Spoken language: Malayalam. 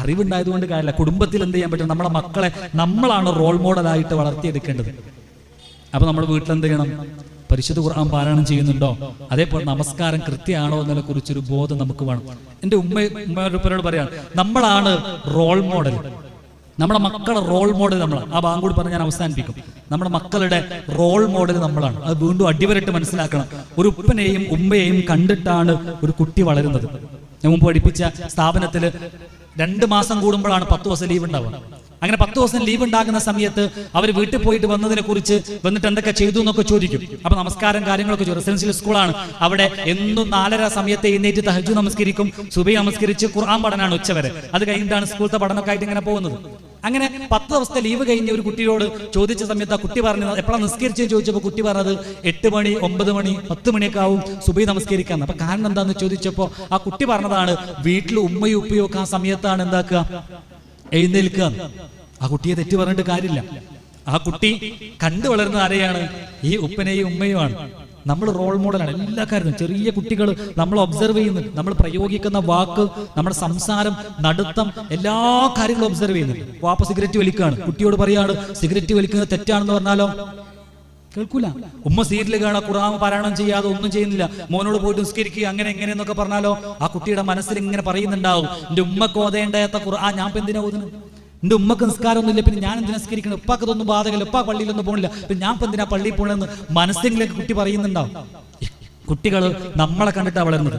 അറിവുണ്ടായതുകൊണ്ട് കാര്യമില്ല. കുടുംബത്തിൽ എന്ത് ചെയ്യാൻ പറ്റും? നമ്മളെ മക്കളെ നമ്മളാണ് റോൾ മോഡലായിട്ട് വളർത്തിയെടുക്കേണ്ടത്. അപ്പൊ നമ്മൾ വീട്ടിൽ എന്ത് ചെയ്യണം? പരിശുദ്ധ ഖുർആൻ പാരായണം ചെയ്യുന്നുണ്ടോ, അതേപോലെ നമസ്കാരം കൃത്യമാണോ എന്നതിനെ കുറിച്ചൊരു ബോധം നമുക്ക് വേണം. എൻ്റെ ഉമ്മയോട് പറയാണ്, നമ്മളാണ് റോൾ മോഡൽ. നമ്മുടെ മക്കളുടെ റോൾ മോഡൽ നമ്മളാണ്. ആ ബാങ്ക് കൂടി പറഞ്ഞ് ഞാൻ അവസാനിപ്പിക്കും. നമ്മുടെ മക്കളുടെ റോൾ മോഡൽ നമ്മളാണ്. അത് വീണ്ടും അടിവരട്ട് മനസ്സിലാക്കണം. ഒരു ഉപ്പനെയും ഉമ്മയെയും കണ്ടിട്ടാണ് ഒരു കുട്ടി വളരുന്നത്. ഞാൻ മുമ്പ് പഠിപ്പിച്ച സ്ഥാപനത്തിൽ 2 മാസം കൂടുമ്പോഴാണ് 10 ദിവസം ലീവ് ഉണ്ടാവുക. അങ്ങനെ 10 ദിവസം ലീവ് ഉണ്ടാകുന്ന സമയത്ത് അവർ വീട്ടിൽ പോയിട്ട് വന്നതിനെ കുറിച്ച് വന്നിട്ട് എന്തൊക്കെ ചെയ്തു എന്നൊക്കെ ചോദിക്കും. അപ്പൊ നമസ്കാരം കാര്യങ്ങളൊക്കെ റെസിഡൻഷ്യൽ സ്കൂളാണ്. അവിടെ എന്നും 4:30 സമയത്ത് എഴുന്നേറ്റ് തഹജ്ജുദ് നമസ്കരിക്കും, സുബഹി നമസ്കരിച്ച് ഖുർആൻ പഠനമാണ് ഉച്ചവരെ. അത് കഴിഞ്ഞിട്ടാണ് സ്കൂളത്തെ പഠനമൊക്കെ ആയിട്ട് ഇങ്ങനെ പോകുന്നത്. അങ്ങനെ 10 ദിവസത്തെ ലീവ് കഴിഞ്ഞ് ഒരു കുട്ടിയോട് ചോദിച്ച സമയത്ത് ആ കുട്ടി പറഞ്ഞത്, എപ്പോഴാണ് നിസ്കരിച്ചെന്ന് ചോദിച്ചപ്പോൾ കുട്ടി പറഞ്ഞത് 8 മണി 9 മണി 10 മണിയൊക്കെ ആവും സുബഹി നമസ്കരിക്കാൻ. അപ്പൊ കാരണം എന്താന്ന് ചോദിച്ചപ്പോൾ ആ കുട്ടി പറഞ്ഞതാണ്, വീട്ടിൽ ഉമ്മയും ഉപ്പയും ഒക്കെ ആ സമയത്താണ് എന്താക്കുക, എഴുന്നേൽക്കുക. ആ കുട്ടിയെ തെറ്റ് പറഞ്ഞിട്ട് കാര്യമില്ല. ആ കുട്ടി കണ്ടു വളരുന്ന ആരെയാണ്? ഈ ഉപ്പനെയും ഉമ്മയുമാണ്. നമ്മൾ റോൾ മോഡലാണ് എല്ലാ കാര്യത്തിലും. ചെറിയ കുട്ടികൾ നമ്മൾ ഒബ്സർവ് ചെയ്യുന്നുണ്ട്. നമ്മൾ പ്രയോഗിക്കുന്ന വാക്ക്, നമ്മുടെ സംസാരം, നടത്തം, എല്ലാ കാര്യങ്ങളും ഒബ്സർവ് ചെയ്യുന്നുണ്ട്. വാപ്പ സിഗരറ്റ് വലിക്കുകയാണ്, കുട്ടിയോട് പറയാണ് സിഗരറ്റ് വലിക്കുന്നത് തെറ്റാണെന്ന് പറഞ്ഞാലോ കേൾക്കൂല. ഉമ്മ സീരിയൽ കാണാൻ ഖുർആൻ പാരായണം ചെയ്യാതെ ഒന്നും ചെയ്യുന്നില്ല, മോനോട് പോയിട്ട് നിസ്കരിക്കുക അങ്ങനെ എങ്ങനെയെന്നൊക്കെ പറഞ്ഞാലോ ആ കുട്ടിയുടെ മനസ്സിൽ ഇങ്ങനെ പറയുന്നുണ്ടാവും, എൻ്റെ ഉമ്മക്ക് ഓതേണ്ടാത്ത ഖുർആൻ ഞാൻ ഇപ്പം എന്തിനാ ഓതുന്നത്? എൻ്റെ ഉമ്മക്ക് നിസ്കാരമൊന്നുമില്ല, പിന്നെ ഞാൻ എന്തിനാ നിസ്കരിക്കണം? ഉപ്പാക്ക് ഇതൊന്നും ബാധകല്ല, ഉപ്പാ പള്ളിയിലൊന്നും പോകണില്ല, പിന്നെ ഞാൻ ഇപ്പം എന്തിനാ പള്ളിയിൽ പോകണമെന്ന് മനസ്സിലേക്ക് കുട്ടി പറയുന്നുണ്ടാവും. കുട്ടികൾ നമ്മളെ കണ്ടിട്ടാണ് വളരുന്നത്.